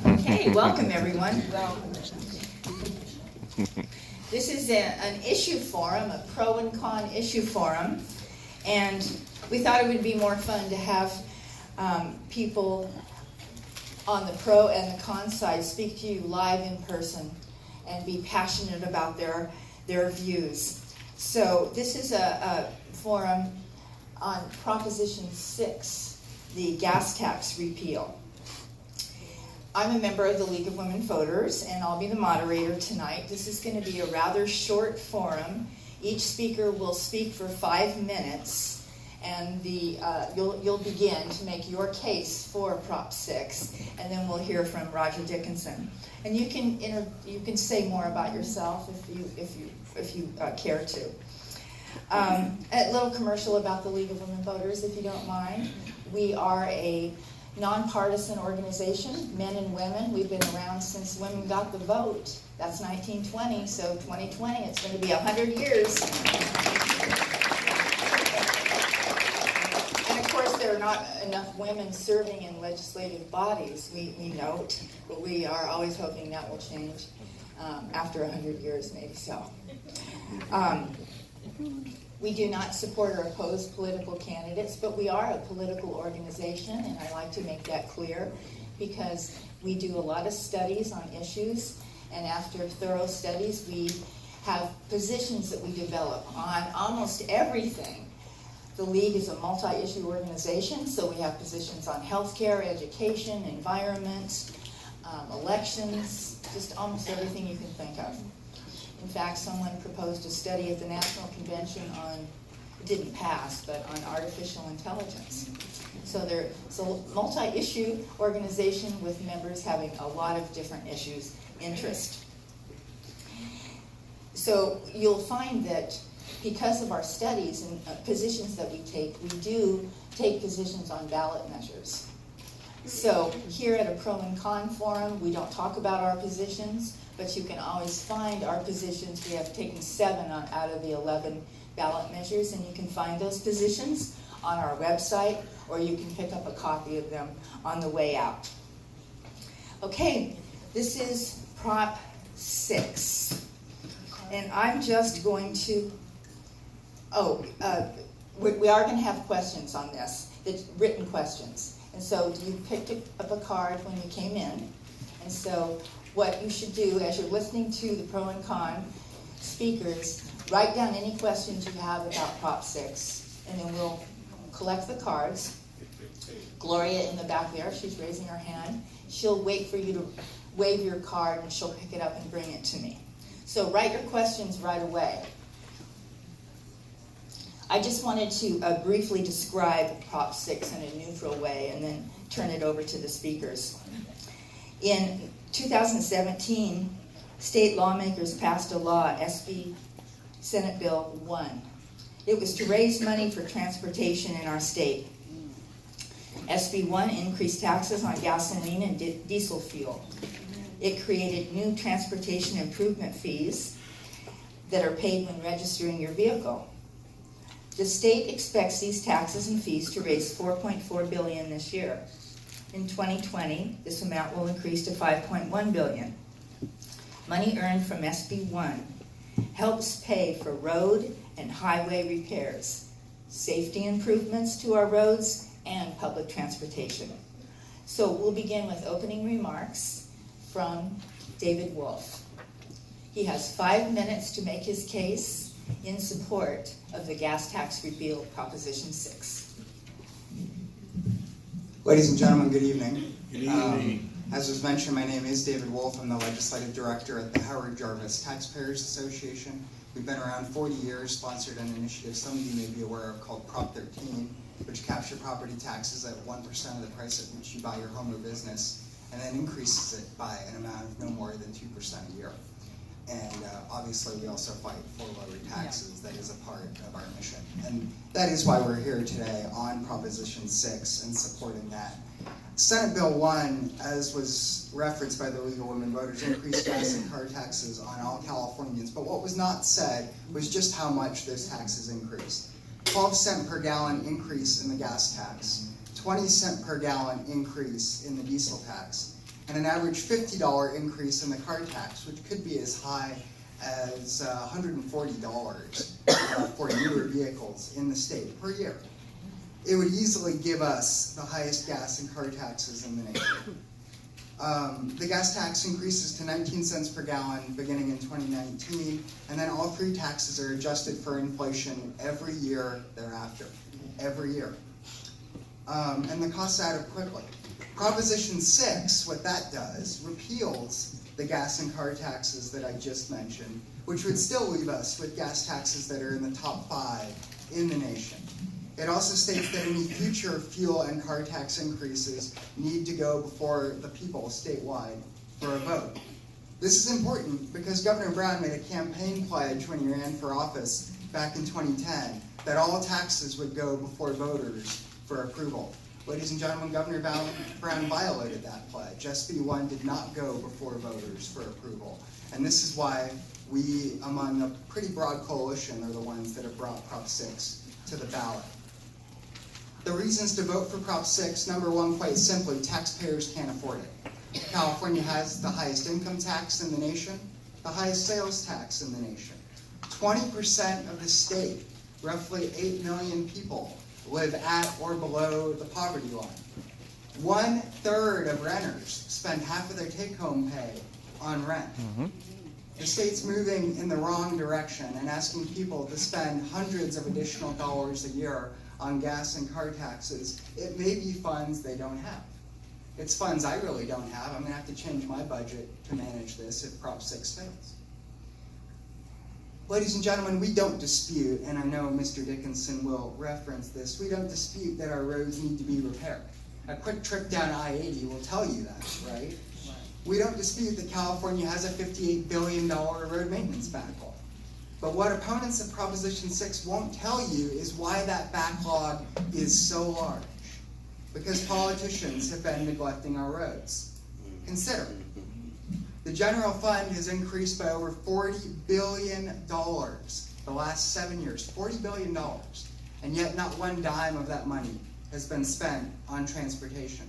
Okay, welcome everyone. This is an issue forum, a pro and con issue forum, and we thought it would be more fun to have people on the pro and the con side speak to you live in person and be passionate about their views. So this is a forum on Proposition 6, the gas tax repeal. I'm a member of the League of Women Voters, and I'll be the moderator tonight. This is going to be a rather short forum. Each speaker will speak for 5 minutes, and you'll begin to make your case for Prop 6, and then we'll hear from Roger Dickerson. And you can say more about yourself if you care to. A little commercial about the League of Women Voters, if you don't mind. We are a nonpartisan organization, men and women. We've been around since women got the vote. That's 1920, so 2020, it's going to be 100 years. And of course, there are not enough women serving in legislative bodies, we note, but we are always hoping that will change after 100 years, maybe so. We do not support or oppose political candidates, but we are a political organization, and I like to make that clear because we do a lot of studies on issues, and after thorough studies, we have positions that we develop on almost everything. The League is a multi-issue organization, so we have positions on healthcare, education, environment, elections, just almost everything you can think of. In fact, someone proposed a study at the National Convention on, it didn't pass, but on artificial intelligence. So it's a multi-issue organization with members having a lot of different issues, interest. So you'll find that because of our studies and positions that we do take positions on ballot measures. So here at a pro and con forum, we don't talk about our positions, but you can always find our positions. We have taken 7 out of the 11 ballot measures, and you can find those positions on our website, or you can pick up a copy of them on the way out. Okay, this is Prop 6, and I'm just going to, we are going to have questions on this, written questions. And so you picked up a card when you came in, and so what you should do as you're listening to the pro and con speakers, write down any questions you have about Prop 6, and then we'll collect the cards. Gloria in the back there, she's raising her hand. She'll wait for you to wave your card, and she'll pick it up and bring it to me. So write your questions right away. I just wanted to briefly describe Prop 6 in a neutral way and then turn it over to the speakers. In 2017, state lawmakers passed a law, SB Senate Bill 1. It was to raise money for transportation in our state. SB 1 increased taxes on gasoline and diesel fuel. It created new transportation improvement fees that are paid when registering your vehicle. The state expects these taxes and fees to raise $4.4 billion this year. In 2020, this amount will increase to $5.1 billion. Money earned from SB 1 helps pay for road and highway repairs, safety improvements to our roads, and public transportation. So we'll begin with opening remarks from David Wolfe. He has 5 minutes to make his case in support of the gas tax repeal, Proposition 6. Ladies and gentlemen, good evening. Good evening. As was mentioned, my name is David Wolfe. I'm the Legislative Director at the Howard Jarvis Taxpayers Association. We've been around 40 years, sponsored an initiative some of you may be aware of called Prop 13, which capture property taxes at 1% of the price at which you buy your home or business, and then increases it by an amount of no more than 2% a year. And obviously we also fight for lower taxes. That is a part of our mission. And that is why we're here today on Proposition 6 and supporting that. Senate Bill 1, as was referenced by the League of Women Voters, increased gas and car taxes on all Californians. But what was not said was just how much those taxes increased. 12-cent per gallon increase in the gas tax, 20-cent per gallon increase in the diesel tax, and an average $50 increase in the car tax, which could be as high as $140 for newer vehicles in the state per year. It would easily give us the highest gas and car taxes in the nation. The gas tax increases to 19 cents per gallon beginning in 2019, and then all three taxes are adjusted for inflation every year thereafter, every year. And the costs add up quickly. Proposition 6, what that does, repeals the gas and car taxes that I just mentioned, which would still leave us with gas taxes that are in the top 5 in the nation. It also states that any future fuel and car tax increases need to go before the people statewide for a vote. This is important because Governor Brown made a campaign pledge when he ran for office back in 2010 that all taxes would go before voters for approval. Ladies and gentlemen, Governor Brown violated that pledge. SB 1 did not go before voters for approval. And this is why we, among a pretty broad coalition, are the ones that have brought Prop 6 to the ballot. The reasons to vote for Prop 6, number one, quite simply, taxpayers can't afford it. California has the highest income tax in the nation, the highest sales tax in the nation. 20% of the state, roughly 8 million people, live at or below the poverty line. 1/3 of renters spend half of their take-home pay on rent. The state's moving in the wrong direction and asking people to spend hundreds of additional dollars a year on gas and car taxes. It may be funds they don't have. It's funds I really don't have. I'm going to have to change my budget to manage this if Prop 6 fails. Ladies and gentlemen, we don't dispute, and I know Mr. Dickerson will reference this, we don't dispute that our roads need to be repaired. A quick trip down I-80 will tell you that, right? We don't dispute that California has a $58 billion road maintenance backlog. But what opponents of Proposition 6 won't tell you is why that backlog is so large. Because politicians have been neglecting our roads. Consider, the general fund has increased by over $40 billion the last 7 years, $40 billion. And yet not one dime of that money has been spent on transportation.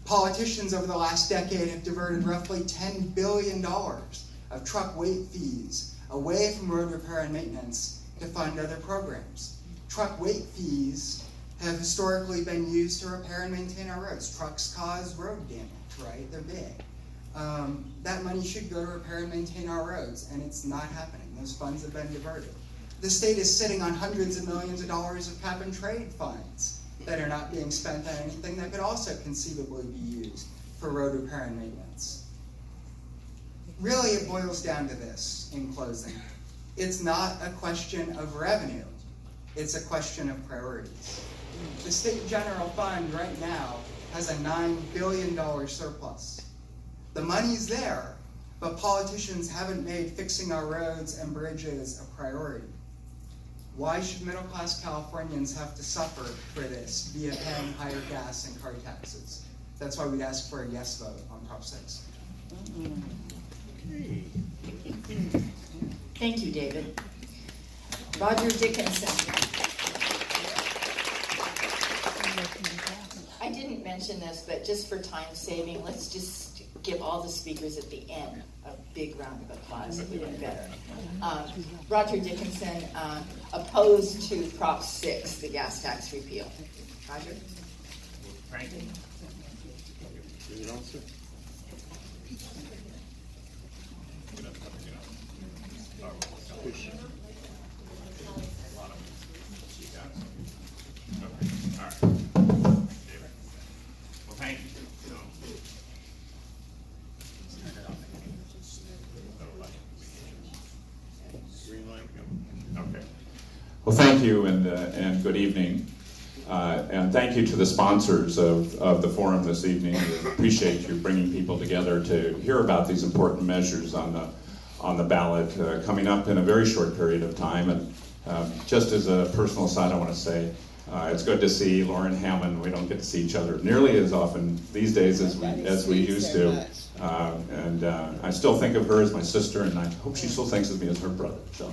Politicians over the last decade have diverted roughly $10 billion of truck weight fees away from road repair and maintenance to fund other programs. Truck weight fees have historically been used to repair and maintain our roads. Trucks cause road damage, right? They're big. That money should go to repair and maintain our roads, and it's not happening. Those funds have been diverted. The state is sitting on hundreds of millions of dollars of cap and trade funds that are not being spent on anything that could also conceivably be used for road repair and maintenance. Really, it boils down to this, in closing. It's not a question of revenue. It's a question of priorities. The state general fund right now has a $9 billion surplus. The money's there, but politicians haven't made fixing our roads and bridges a priority. Why should middle-class Californians have to suffer for this via paying higher gas and car taxes? That's why we'd ask for a yes vote on Prop 6. Thank you, David. Roger Dickerson. I didn't mention this, but just for time saving, let's just give all the speakers at the end a big round of applause. It would be better. Roger Dickerson, opposed to Prop 6, the gas tax repeal. Roger? Frank? Thank you. Okay. Well, thank you, and good evening, and thank you to the sponsors of the forum this evening. We appreciate you bringing people together to hear about these important measures on the ballot coming up in a very short period of time. And just as a personal side, I want to say it's good to see Lauren Hammond. We don't get to see each other nearly as often these days as we used to. And I still think of her as my sister, and I hope she still thinks of me as her brother. So.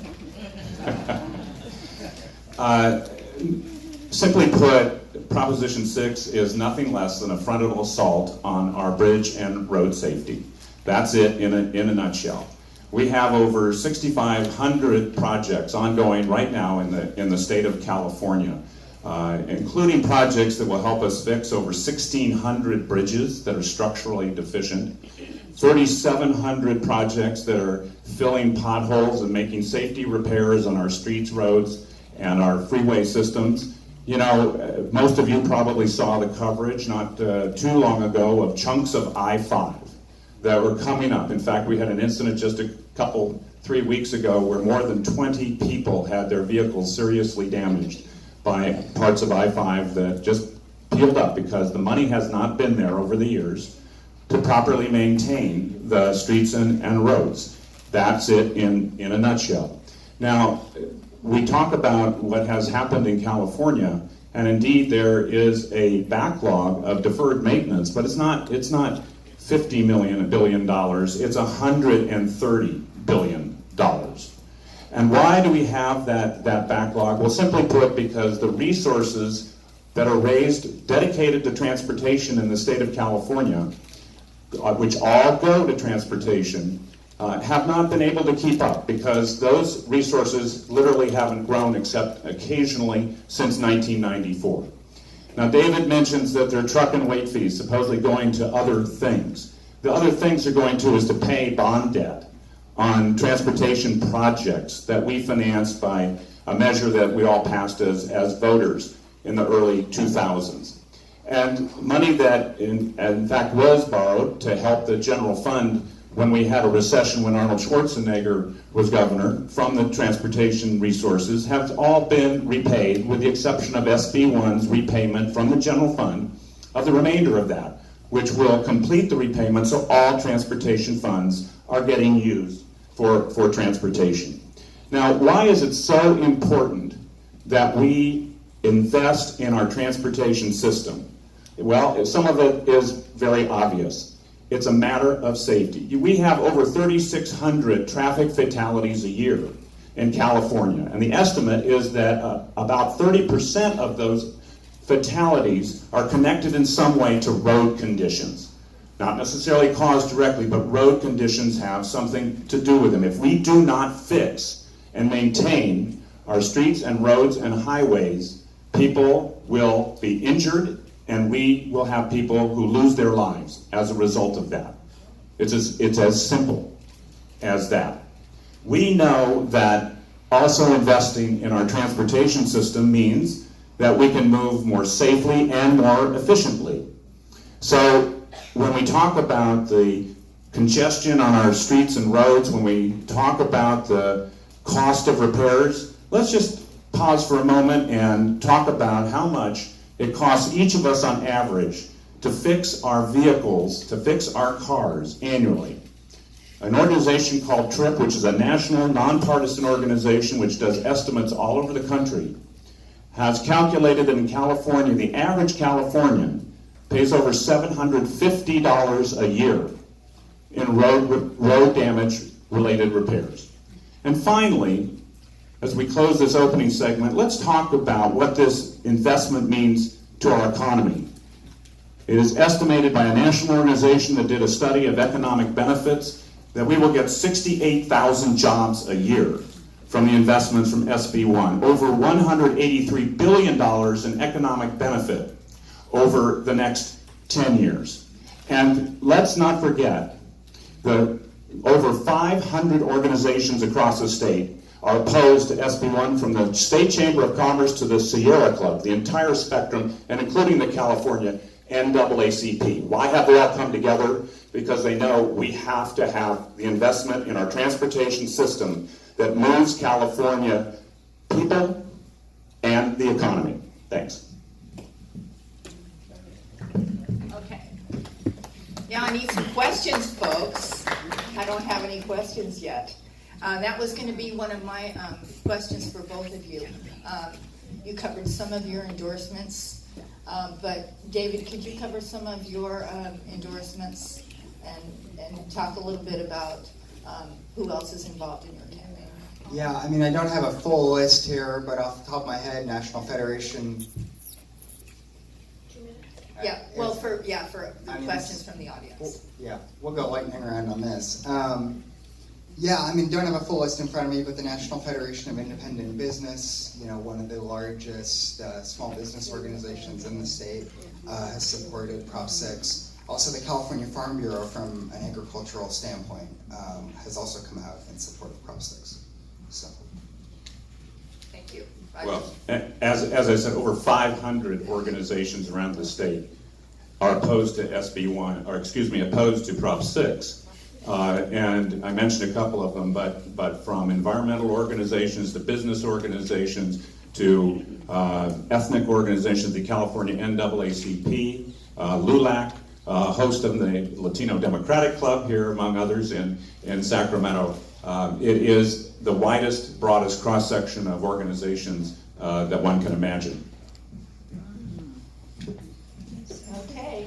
simply put, Proposition 6 is nothing less than a frontal assault on our bridge and road safety. That's it in a nutshell. We have over 6,500 projects ongoing right now in the state of California, including projects that will help us fix over 1,600 bridges that are structurally deficient, 3,700 projects that are filling potholes and making safety repairs on our streets, roads, and our freeway systems. You know, most of you probably saw the coverage not too long ago of chunks of I-5 that were coming up. In fact, we had an incident just 3 weeks ago where more than 20 people had their vehicles seriously damaged by parts of I-5 that just peeled up because the money has not been there over the years to properly maintain the streets and roads. That's it in a nutshell. Now, we talk about what has happened in California, and indeed there is a backlog of deferred maintenance, but it's not $50 million, $1 billion, it's $130 billion. And why do we have that backlog? Well, simply put, because the resources that are dedicated to transportation in the state of California, which all go to transportation, have not been able to keep up because those resources literally haven't grown except occasionally since 1994. Now, David mentions that there are truck and weight fees supposedly going to other things. The other things they're going to is to pay bond debt on transportation projects that we financed by a measure that we all passed as voters in the early 2000s. And money that in fact was borrowed to help the general fund when we had a recession when Arnold Schwarzenegger was governor from the transportation resources have all been repaid with the exception of SB1's repayment from the general fund of the remainder of that, which will complete the repayment so all transportation funds are getting used for transportation. Now, why is it so important that we invest in our transportation system? Well, some of it is very obvious. It's a matter of safety. We have over 3,600 traffic fatalities a year in California, and the estimate is that about 30% of those fatalities are connected in some way to road conditions. Not necessarily caused directly, but road conditions have something to do with them. If we do not fix and maintain our streets and roads and highways, people will be injured and we will have people who lose their lives as a result of that. It's as simple as that. We know that also investing in our transportation system means that we can move more safely and more efficiently. So when we talk about the congestion on our streets and roads, when we talk about the cost of repairs, let's just pause for a moment and talk about how much it costs each of us on average to fix our vehicles, to fix our cars annually. An organization called TRIP, which is a national nonpartisan organization which does estimates all over the country, has calculated that in California, the average Californian pays over $750 a year in road damage related repairs. And finally, as we close this opening segment, let's talk about what this investment means to our economy. It is estimated by a national organization that did a study of economic benefits that we will get 68,000 jobs a year from the investments from SB1, over $183 billion in economic benefit over the next 10 years. And let's not forget the over 500 organizations across the state are opposed to SB1, from the State Chamber of Commerce to the Sierra Club, the entire spectrum, and including the California NAACP. Why have they all come together? Because they know we have to have the investment in our transportation system that moves California people and the economy. Thanks. Okay. Now I need some questions, folks. I don't have any questions yet. That was going to be one of my questions for both of you. You covered some of your endorsements, but David, could you cover some of your endorsements and talk a little bit about who else is involved in your campaign? Yeah, I mean, I don't have a full list here, but off the top of my head, National Federation. Yeah, well, for the I mean, questions from the audience. Yeah, we'll go lightning round on this. Yeah, I mean, don't have a full list in front of me, but the National Federation of Independent Business, one of the largest small business organizations in the state, has supported Prop 6. Also, the California Farm Bureau, from an agricultural standpoint, has also come out in support of Prop 6. So. Thank you. Roger. Well, as I said, over 500 organizations around the state are opposed to opposed to Prop 6. And I mentioned a couple of them, but from environmental organizations to business organizations to ethnic organizations, the California NAACP, LULAC, host of the Latino Democratic Club here, among others, in Sacramento. It is the widest, broadest cross-section of organizations that one can imagine. Okay.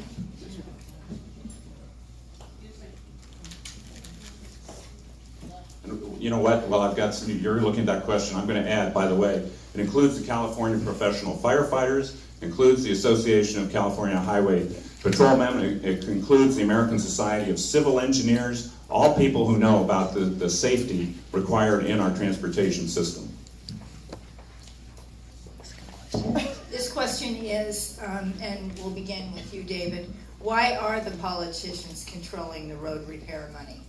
You know what? Well, I've got some. You're looking at that question. I'm going to add, by the way, it includes the California Professional Firefighters, includes the Association of California Highway Patrolmen, it includes the American Society of Civil Engineers, all people who know about the safety required in our transportation system. This question is, and we'll begin with you, David. Why are the politicians controlling the road repair money?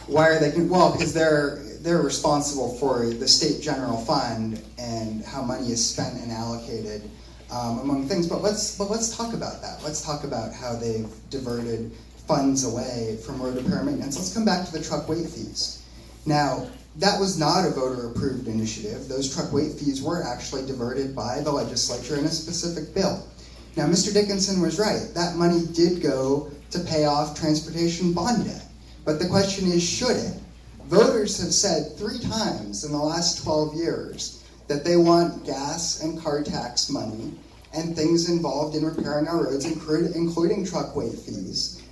Why are they? Well, because they're responsible for the state general fund and how money is spent and allocated among things. But let's talk about that. Let's talk about how they've diverted funds away from road repair maintenance. Let's come back to the truck weight fees. Now, that was not a voter-approved initiative. Those truck weight fees were actually diverted by the legislature in a specific bill. Now, Mr. Dickerson was right. That money did go to pay off transportation bond debt. But the question is, should it? Voters have said 3 times in the last 12 years that they want gas and car tax money and things involved in repairing our roads, including truck weight fees,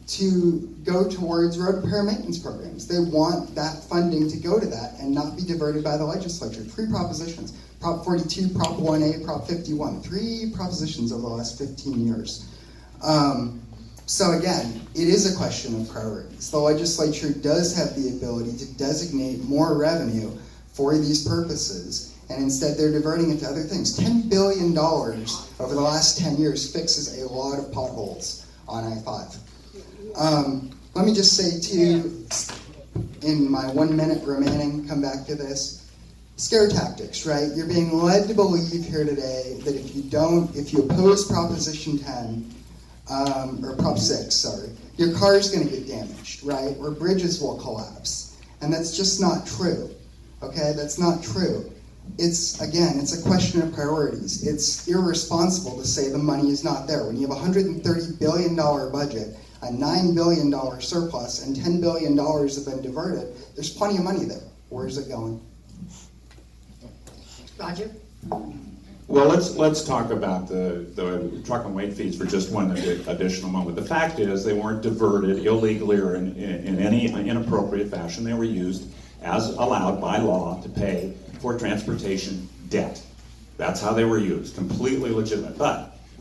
to go towards road repair maintenance programs. They want that funding to go to that and not be diverted by the legislature. 3 propositions: Prop 42, Prop 1A, Prop 51. 3 propositions over the last 15 years. So again, it is a question of priorities. The legislature does have the ability to designate more revenue for these purposes, and instead they're diverting it to other things. $10 billion over the last 10 years fixes a lot of potholes on I-5. Let me just say too, in my 1 minute remaining, come back to this. Scare tactics, right? You're being led to believe here today that if you oppose Proposition 10, or Prop 6, sorry, your car is going to get damaged, right? Or bridges will collapse. And that's just not true, okay? That's not true. It's a question of priorities. It's irresponsible to say the money is not there. When you have a $130 billion budget, a $9 billion surplus, and $10 billion have been diverted, there's plenty of money there. Where's it going? Roger? Well, let's talk about the truck and weight fees for just one additional moment. The fact is they weren't diverted illegally or in any inappropriate fashion. They were used as allowed by law to pay for transportation debt. That's how they were used, completely legitimate.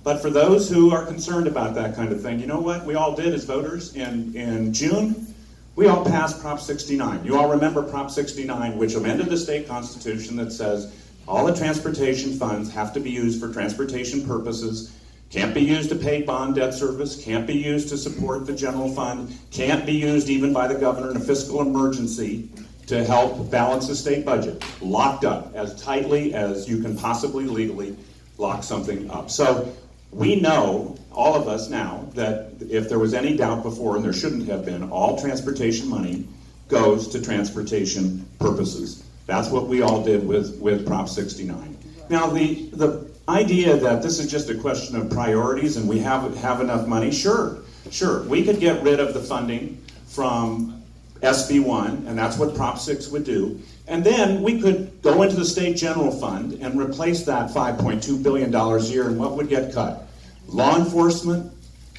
But for those who are concerned about that kind of thing, you know what we all did as voters in June? We all passed Prop 69. You all remember Prop 69, which amended the state constitution that says all the transportation funds have to be used for transportation purposes, can't be used to pay bond debt service, can't be used to support the general fund, can't be used even by the governor in a fiscal emergency to help balance the state budget. Locked up as tightly as you can possibly legally lock something up. So we know, all of us now, that if there was any doubt before, and there shouldn't have been, all transportation money goes to transportation purposes. That's what we all did with Prop 69. Now, the idea that this is just a question of priorities and we have enough money, sure. We could get rid of the funding from SB1, and that's what Prop 6 would do. And then we could go into the state general fund and replace that $5.2 billion a year, and what would get cut? Law enforcement,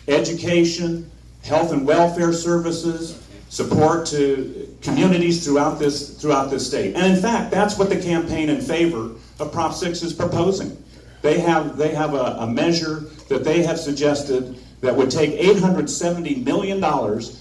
education, health and welfare services, support to communities throughout this state. And in fact, that's what the campaign in favor of Prop 6 is proposing. They have a measure that they have suggested that would take $870 million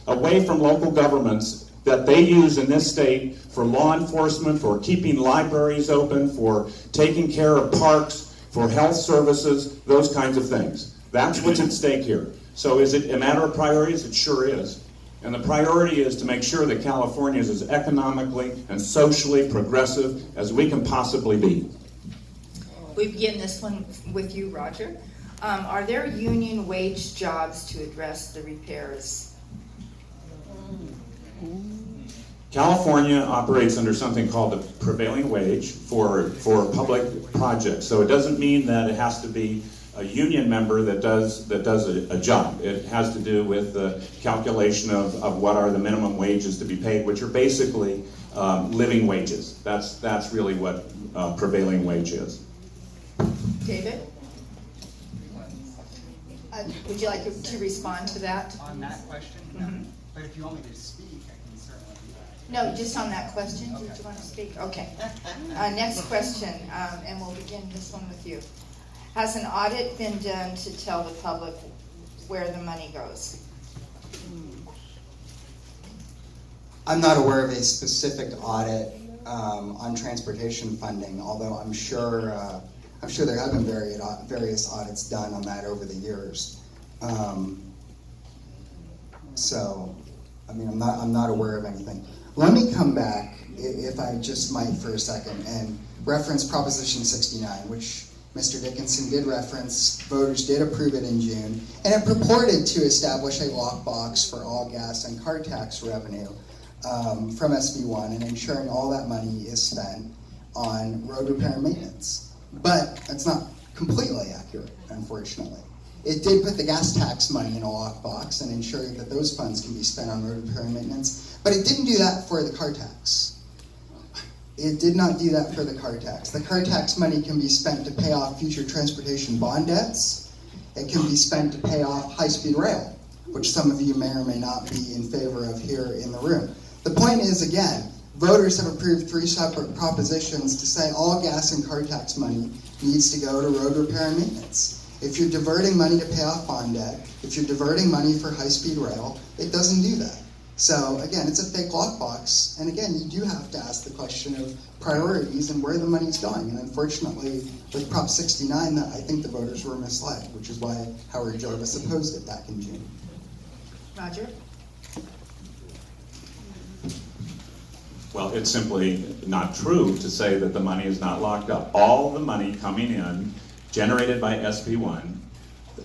away from local governments that they use in this state for law enforcement, for keeping libraries open, for taking care of parks, for health services, those kinds of things. That's what's at stake here. So is it a matter of priorities? It sure is. And the priority is to make sure that California is as economically and socially progressive as we can possibly be. We begin this one with you, Roger. Are there union wage jobs to address the repairs? California operates under something called the prevailing wage for public projects. So it doesn't mean that it has to be a union member that does a job. It has to do with the calculation of what are the minimum wages to be paid, which are basically living wages. That's really what prevailing wage is. David? Would you like to respond to that? On that question? Mhm. But if you want me to speak, I can certainly do that. No, just on that question. Did you want to speak? Okay. Next question, and we'll begin this one with you. Has an audit been done to tell the public where the money goes? I'm not aware of a specific audit on transportation funding, although I'm sure there have been various audits done on that over the years. So, I mean, I'm not aware of anything. Let me come back, if I just might, for a second, and reference Proposition 69, which Mr. Dickerson did reference. Voters did approve it in June, and it purported to establish a lockbox for all gas and car tax revenue from SB1 and ensuring all that money is spent on road repair and maintenance. But that's not completely accurate, unfortunately. It did put the gas tax money in a lockbox and ensure that those funds can be spent on road repair and maintenance, but it didn't do that for the car tax. It did not do that for the car tax. The car tax money can be spent to pay off future transportation bond debts. It can be spent to pay off high-speed rail, which some of you may or may not be in favor of here in the room. The point is, again, voters have approved 3 separate propositions to say all gas and car tax money needs to go to road repair and maintenance. If you're diverting money to pay off bond debt, if you're diverting money for high-speed rail, it doesn't do that. So again, it's a fake lockbox, and again, you do have to ask the question of priorities and where the money's going. And unfortunately, with Prop 69, I think the voters were misled, which is why Howard Jarvis opposed it back in June. Roger? Well, it's simply not true to say that the money is not locked up. All the money coming in, generated by SB1,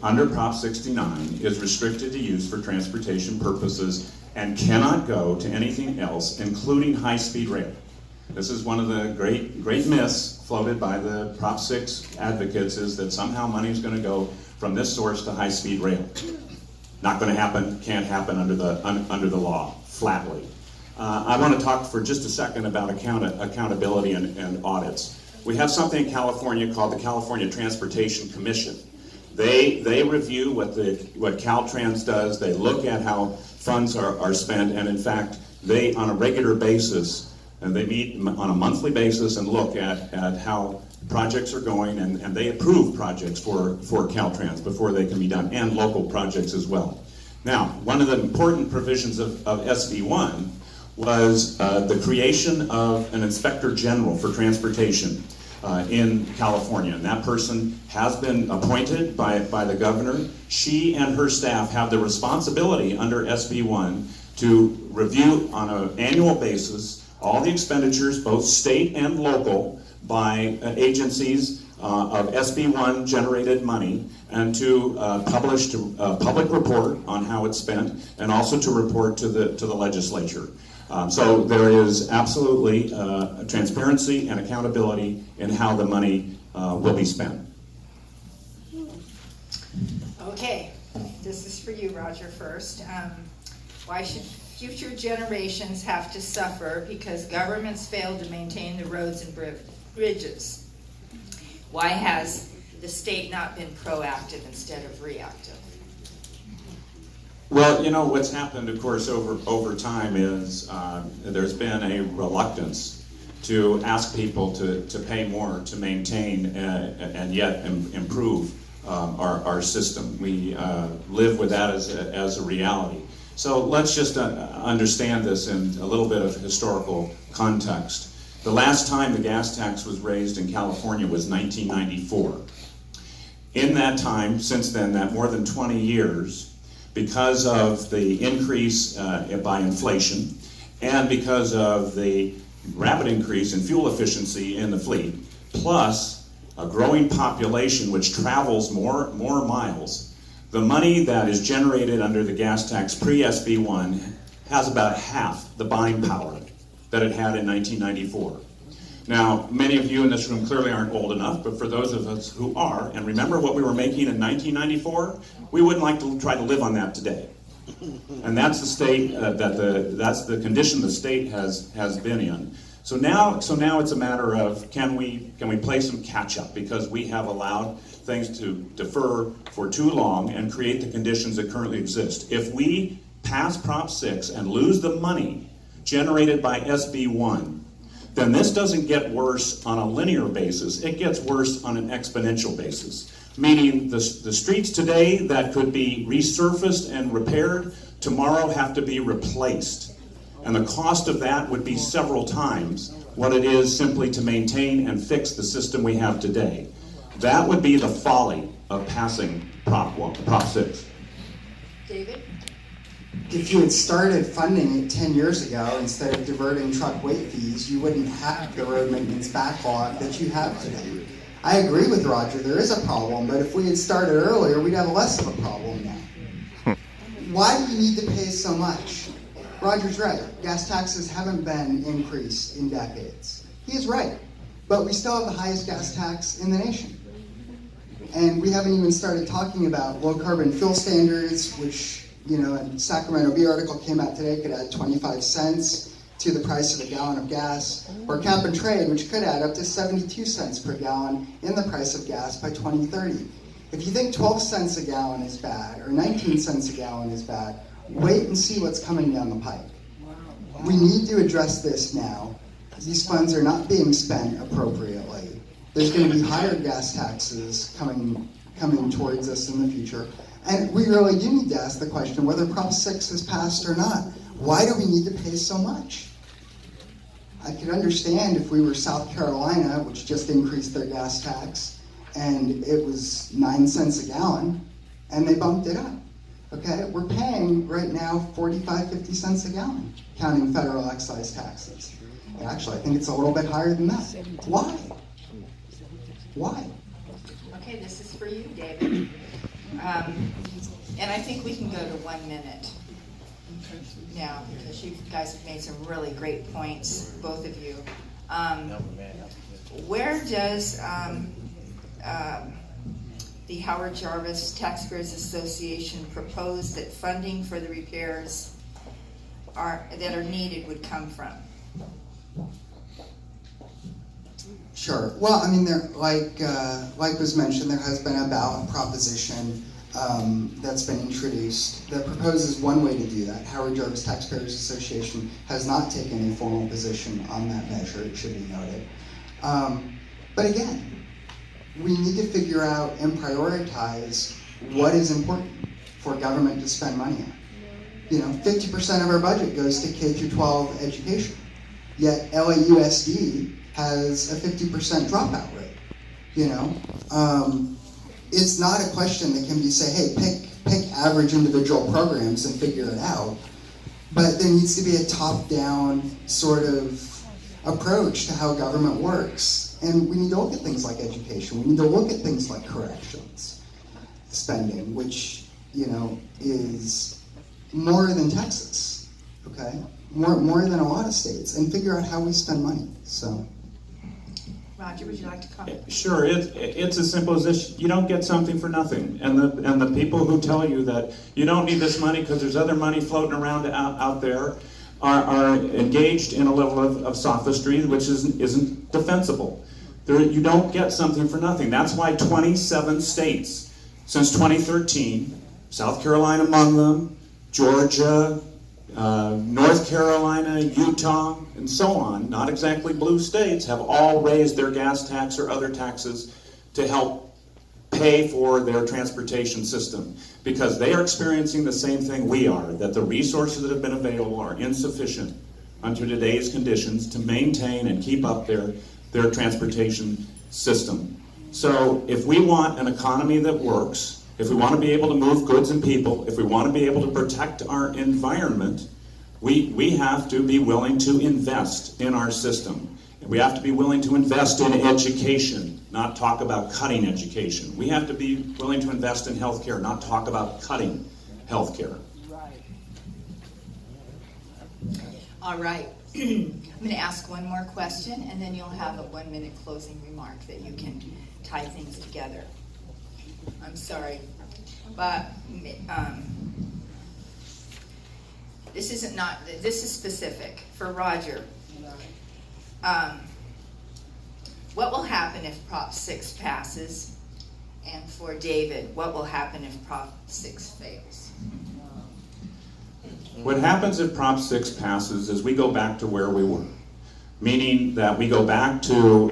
under Prop 69, is restricted to use for transportation purposes and cannot go to anything else, including high-speed rail. This is one of the great myths floated by the Prop 6 advocates, is that somehow money is going to go from this source to high-speed rail. Not going to happen, can't happen under the law, flatly. I want to talk for just a second about accountability and audits. We have something in California called the California Transportation Commission. They review what Caltrans does. They look at how funds are spent, and in fact, they, on a regular basis, and they meet on a monthly basis and look at how projects are going, and they approve projects for Caltrans before they can be done, and local projects as well. Now, one of the important provisions of SB1 was the creation of an Inspector General for Transportation in California, and that person has been appointed by the governor. She and her staff have the responsibility under SB1 to review on an annual basis all the expenditures, both state and local, by agencies of SB1 generated money, and to publish a public report on how it's spent, and also to report to the legislature. So there is absolutely transparency and accountability in how the money will be spent. Okay, this is for you, Roger, first. Why should future generations have to suffer because governments failed to maintain the roads and bridges? Why has the state not been proactive instead of reactive? Well, you know, what's happened, of course, over time is there's been a reluctance to ask people to pay more to maintain and yet improve our system. We live with that as a reality. So let's just understand this in a little bit of historical context. The last time the gas tax was raised in California was 1994. In that time, since then, that more than 20 years, because of the increase by inflation and because of the rapid increase in fuel efficiency in the fleet, plus a growing population which travels more miles, the money that is generated under the gas tax pre-SB1 has about half the buying power that it had in 1994. Now, many of you in this room clearly aren't old enough, but for those of us who are, and remember what we were making in 1994, we wouldn't like to try to live on that today. And that's the state that's the condition the state has been in. So now it's a matter of can we play some catch up, because we have allowed things to defer for too long and create the conditions that currently exist. If we pass Prop 6 and lose the money generated by SB1, then this doesn't get worse on a linear basis, it gets worse on an exponential basis. Meaning the streets today that could be resurfaced and repaired, tomorrow have to be replaced. And the cost of that would be several times what it is simply to maintain and fix the system we have today. That would be the folly of passing Prop 6. David? If you had started funding it 10 years ago instead of diverting truck weight fees, you wouldn't have the road maintenance backlog that you have today. I agree with Roger, there is a problem, but if we had started earlier, we'd have less of a problem now. Why do you need to pay so much? Roger's right, gas taxes haven't been increased in decades. He is right, but we still have the highest gas tax in the nation. And we haven't even started talking about low carbon fuel standards, which, you know, a Sacramento Bee article came out today, could add 25 cents to the price of a gallon of gas, or cap and trade, which could add up to 72 cents per gallon in the price of gas by 2030. If you think 12 cents a gallon is bad, or 19 cents a gallon is bad, wait and see what's coming down the pike. We need to address this now. These funds are not being spent appropriately. There's going to be higher gas taxes coming towards us in the future. And we really do need to ask the question whether Prop 6 is passed or not. Why do we need to pay so much? I could understand if we were South Carolina, which just increased their gas tax, and it was 9 cents a gallon, and they bumped it up. Okay, we're paying right now 45, 50 cents a gallon, counting federal excise taxes. And actually, I think it's a little bit higher than that. Why? Why? Okay, this is for you, David. And I think we can go to 1 minute now, because you guys have made some really great points, both of you. Where does the Howard Jarvis Taxpayers Association propose that funding for the repairs that are needed would come from? Sure. Well, I mean, there, like was mentioned, there has been a ballot proposition that's been introduced that proposes one way to do that. Howard Jarvis Taxpayers Association has not taken a formal position on that measure, it should be noted. But again, we need to figure out and prioritize what is important for government to spend money on. You know, 50% of our budget goes to K-12 education, yet LAUSD has a 50% dropout rate. You know, it's not a question that can be say, hey, pick average individual programs and figure it out. But there needs to be a top-down sort of approach to how government works. And we need to look at things like education. We need to look at things like corrections spending, which, you know, is more than Texas, okay? More than a lot of states, and figure out how we spend money, so. Roger, would you like to comment? Sure, it's as simple as this. You don't get something for nothing. And the people who tell you that you don't need this money because there's other money floating around out there are engaged in a level of sophistry which isn't defensible. You don't get something for nothing. That's why 27 states since 2013, South Carolina among them, Georgia, North Carolina, Utah, and so on, not exactly blue states, have all raised their gas tax or other taxes to help pay for their transportation system, because they are experiencing the same thing we are, that the resources that have been available are insufficient under today's conditions to maintain and keep up their transportation system. So if we want an economy that works, if we want to be able to move goods and people, if we want to be able to protect our environment, we have to be willing to invest in our system. And we have to be willing to invest in education, not talk about cutting education. We have to be willing to invest in healthcare, not talk about cutting healthcare. Right. All right. I'm going to ask one more question, and then you'll have a 1-minute closing remark that you can tie things together. I'm sorry, but this is specific for Roger. What will happen if Prop 6 passes? And for David, what will happen if Prop 6 fails? What happens if Prop 6 passes is we go back to where we were, meaning that we go back to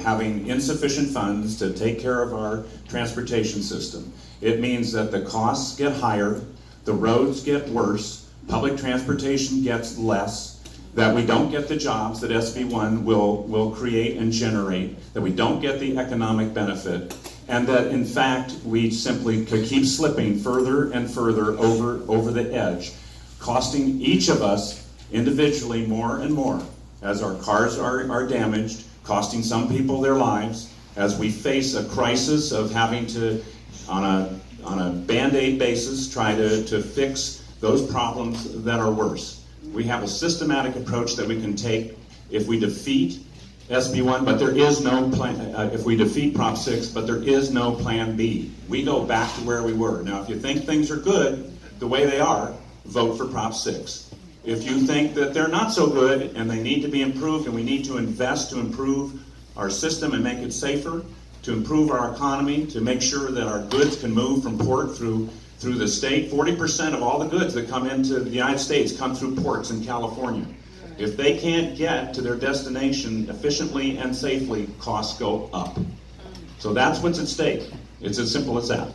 having insufficient funds to take care of our transportation system. It means that the costs get higher, the roads get worse, public transportation gets less, that we don't get the jobs that SB1 will create and generate, that we don't get the economic benefit, and that in fact we simply could keep slipping further and further over the edge, costing each of us individually more and more as our cars are damaged, costing some people their lives, as we face a crisis of having to, on a Band-Aid basis, try to fix those problems that are worse. We have a systematic approach that we can take if we defeat SB1, but there is no plan, if we defeat Prop 6, but there is no plan B. We go back to where we were. Now, if you think things are good the way they are, vote for Prop 6. If you think that they're not so good and they need to be improved and we need to invest to improve our system and make it safer, to improve our economy, to make sure that our goods can move from port through the state. 40% of all the goods that come into the United States come through ports in California. If they can't get to their destination efficiently and safely, costs go up. So that's what's at stake. It's as simple as that.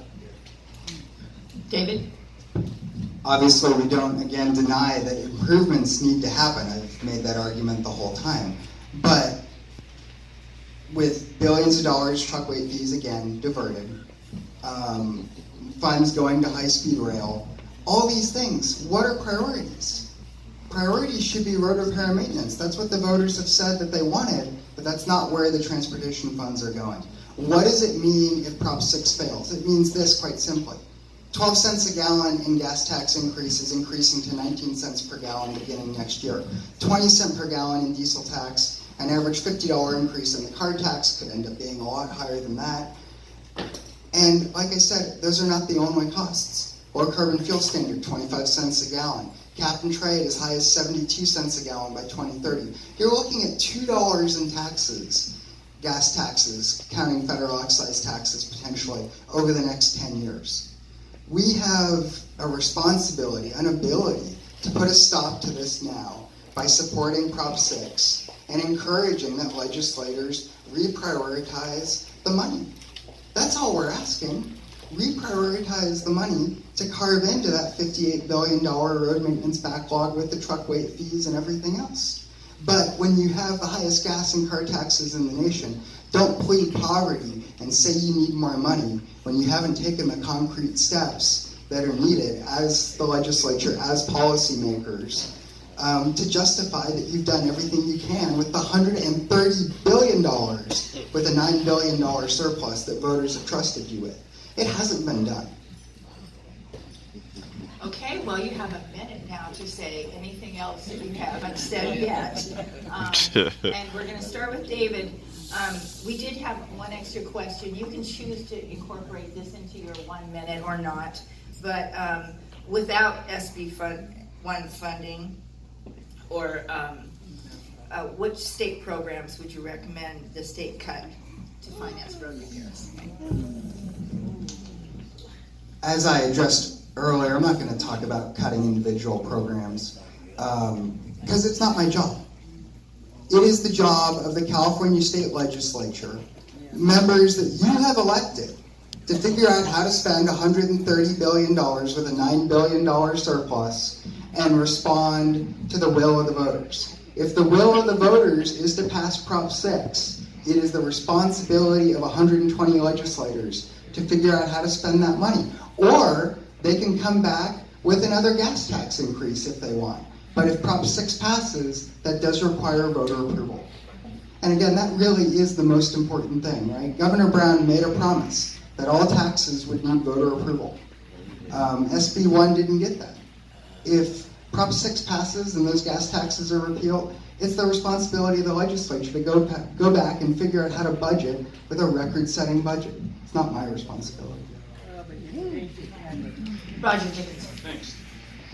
David? Obviously, we don't, again, deny that improvements need to happen. I've made that argument the whole time. But with billions of dollars truck weight fees, again, diverted, funds going to high-speed rail, all these things, what are priorities? Priorities should be road repair and maintenance. That's what the voters have said that they wanted, but that's not where the transportation funds are going. What does it mean if Prop 6 fails? It means this, quite simply. 12 cents a gallon in gas tax increase is increasing to 19 cents per gallon beginning next year. 20 cents per gallon in diesel tax, an average $50 increase in the car tax could end up being a lot higher than that. And like I said, those are not the only costs. Low carbon fuel standard, 25 cents a gallon. Cap and trade as high as 72 cents a gallon by 2030. You're looking at $2 in taxes, gas taxes, counting federal excise taxes potentially, over the next 10 years. We have a responsibility, an ability to put a stop to this now by supporting Prop 6 and encouraging that legislators reprioritize the money. That's all we're asking. Reprioritize the money to carve into that $58 billion road maintenance backlog with the truck weight fees and everything else. But when you have the highest gas and car taxes in the nation, don't plead poverty and say you need more money when you haven't taken the concrete steps that are needed as the legislature, as policymakers, to justify that you've done everything you can with the $130 billion with a $9 billion surplus that voters have trusted you with. It hasn't been done. Okay, well, you have a minute now to say anything else that you haven't said yet. And we're going to start with David. We did have one extra question. You can choose to incorporate this into your 1 minute or not, but without SB1 funding, or which state programs would you recommend the state cut to finance road repairs? As I addressed earlier, I'm not going to talk about cutting individual programs because it's not my job. It is the job of the California State Legislature, members that you have elected, to figure out how to spend $130 billion with a $9 billion surplus and respond to the will of the voters. If the will of the voters is to pass Prop 6, it is the responsibility of 120 legislators to figure out how to spend that money. Or they can come back with another gas tax increase if they want. But if Prop 6 passes, that does require voter approval. And again, that really is the most important thing, right? Governor Brown made a promise that all taxes would need voter approval. SB 1 didn't get that. If Prop 6 passes and those gas taxes are repealed, it's the responsibility of the legislature to go back and figure out how to budget with a record-setting budget. It's not my responsibility. Roger Dickerson. Thanks.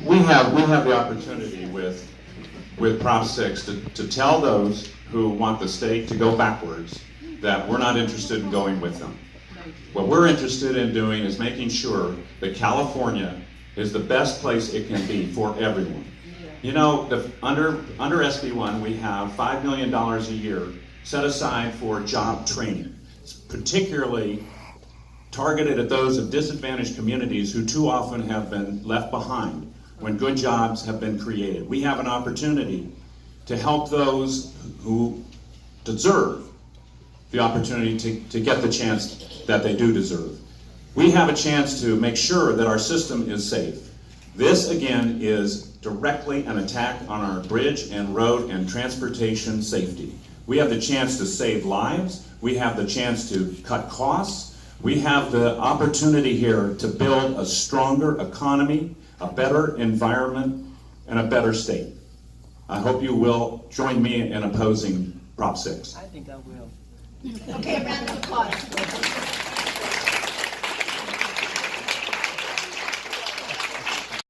We have the opportunity with Prop 6 to tell those who want the state to go backwards that we're not interested in going with them. What we're interested in doing is making sure that California is the best place it can be for everyone. You know, under SB 1, we have $5 million a year set aside for job training. It's particularly targeted at those of disadvantaged communities who too often have been left behind when good jobs have been created. We have an opportunity to help those who deserve the opportunity to get the chance that they do deserve. We have a chance to make sure that our system is safe. This, again, is directly an attack on our bridge and road and transportation safety. We have the chance to save lives. We have the chance to cut costs. We have the opportunity here to build a stronger economy, a better environment, and a better state. I hope you will join me in opposing Prop 6. I think I will. Okay, a round of applause.